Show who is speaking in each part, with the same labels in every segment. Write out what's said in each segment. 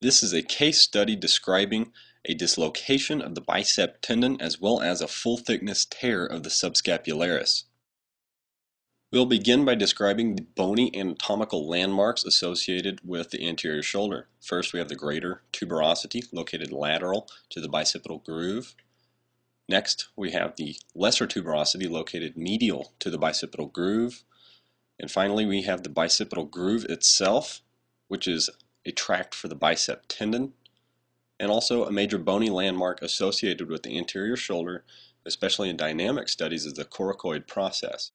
Speaker 1: This is a case study describing a dislocation of the bicep tendon as well as a full thickness tear of the subscapularis. We'll begin by describing the bony anatomical landmarks associated with the anterior shoulder. First, we have the greater tuberosity located lateral to the bicipital groove. Next, we have the lesser tuberosity located medial to the bicipital groove. And finally, we have the bicipital groove itself, which is a tract for the bicep tendon, and also a major bony landmark associated with the anterior shoulder, especially in dynamic studies, is the coracoid process.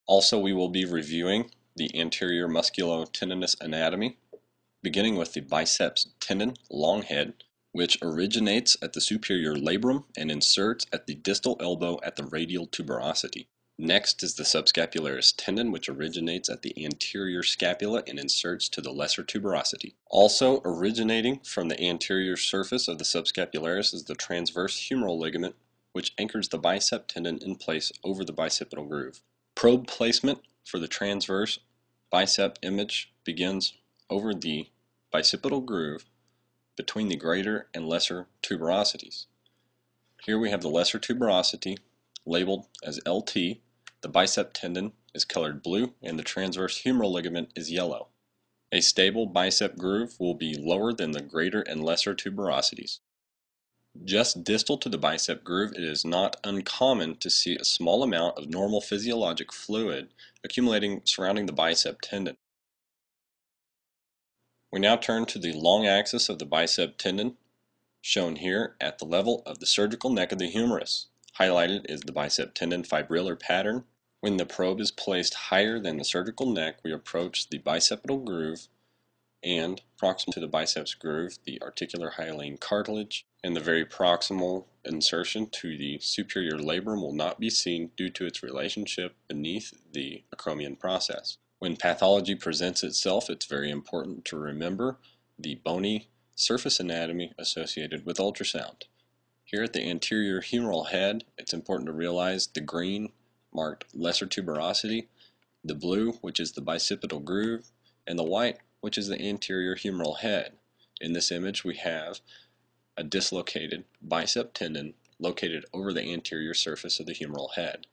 Speaker 1: Also, we will be reviewing the anterior musculotendinous anatomy, beginning with the biceps tendon long head, which originates at the superior labrum and inserts at the distal elbow at the radial tuberosity. Next is the subscapularis tendon, which originates at the anterior scapula and inserts to the lesser tuberosity. Also originating from the anterior surface of the subscapularis is the transverse humeral ligament, which anchors the bicep tendon in place over the bicipital groove. Probe placement for the transverse bicep image begins over the bicipital groove between the greater and lesser tuberosities. Here we have the lesser tuberosity labeled as LT. The bicep tendon is colored blue and the transverse humeral ligament is yellow. A stable bicep groove will be lower than the greater and lesser tuberosities. Just distal to the bicep groove, it is not uncommon to see a small amount of normal physiologic fluid accumulating surrounding the bicep tendon. We now turn to the long axis of the bicep tendon, shown here at the level of the surgical neck of the humerus. Highlighted is the bicep tendon fibrillar pattern. When the probe is placed higher than the surgical neck, we approach the bicipital groove, and proximal to the biceps groove, the articular hyaline cartilage, and the very proximal insertion to the superior labrum will not be seen due to its relationship beneath the acromion process. When pathology presents itself, it's very important to remember the bony surface anatomy associated with ultrasound. Here at the anterior humeral head, it's important to realize the green marked lesser tuberosity, the blue, which is the bicipital groove, and the white, which is the anterior humeral head. In this image, we have a dislocated bicep tendon located over the anterior surface of the humeral head.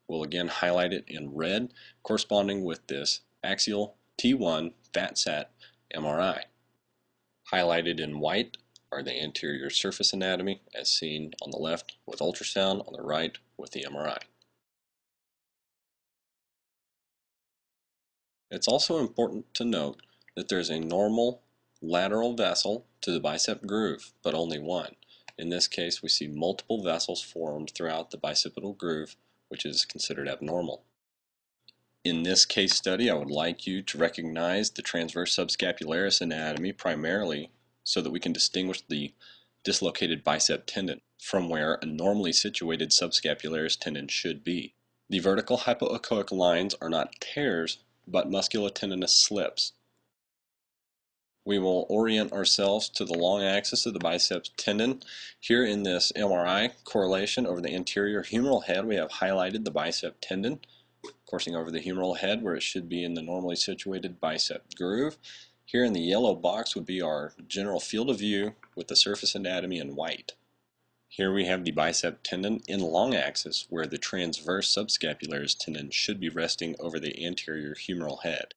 Speaker 1: We'll again highlight it in red, corresponding with this axial T1 fat-sat MRI. Highlighted in white are the anterior surface anatomy, as seen on the left with ultrasound, on the right with the MRI. It's also important to note that there's a normal lateral vessel to the bicep groove, but only one. In this case, we see multiple vessels formed throughout the bicipital groove, which is considered abnormal. In this case study, I would like you to recognize the transverse subscapularis anatomy primarily so that we can distinguish the dislocated bicep tendon from where a normally situated subscapularis tendon should be. The vertical hypoechoic lines are not tears, but musculotendinous slips. We will orient ourselves to the long axis of the biceps tendon. Here in this MRI correlation over the anterior humeral head, we have highlighted the bicep tendon, coursing over the humeral head where it should be in the normally situated bicep groove. Here in the yellow box would be our general field of view with the surface anatomy in white. Here we have the bicep tendon in long axis where the transverse subscapularis tendon should be resting over the anterior humeral head.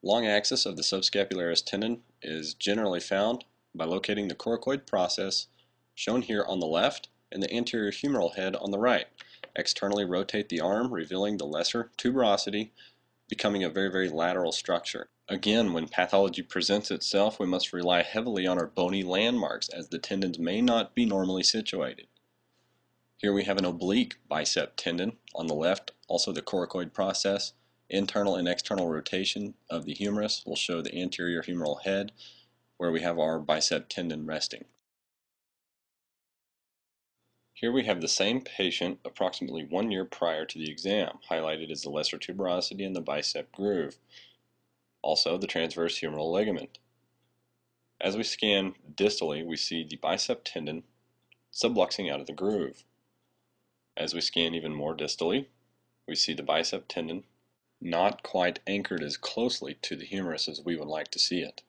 Speaker 1: Long axis of the subscapularis tendon is generally found by locating the coracoid process, shown here on the left, and the anterior humeral head on the right. Externally rotate the arm, revealing the lesser tuberosity, becoming a very lateral structure. Again, when pathology presents itself, we must rely heavily on our bony landmarks as the tendons may not be normally situated. Here we have an oblique bicep tendon on the left, also the coracoid process. Internal and external rotation of the humerus will show the anterior humeral head where we have our bicep tendon resting. Here we have the same patient approximately 1 year prior to the exam. Highlighted is the lesser tuberosity and the bicep groove. Also the transverse humeral ligament. As we scan distally, we see the bicep tendon subluxing out of the groove. As we scan even more distally, we see the bicep tendon not quite anchored as closely to the humerus as we would like to see it.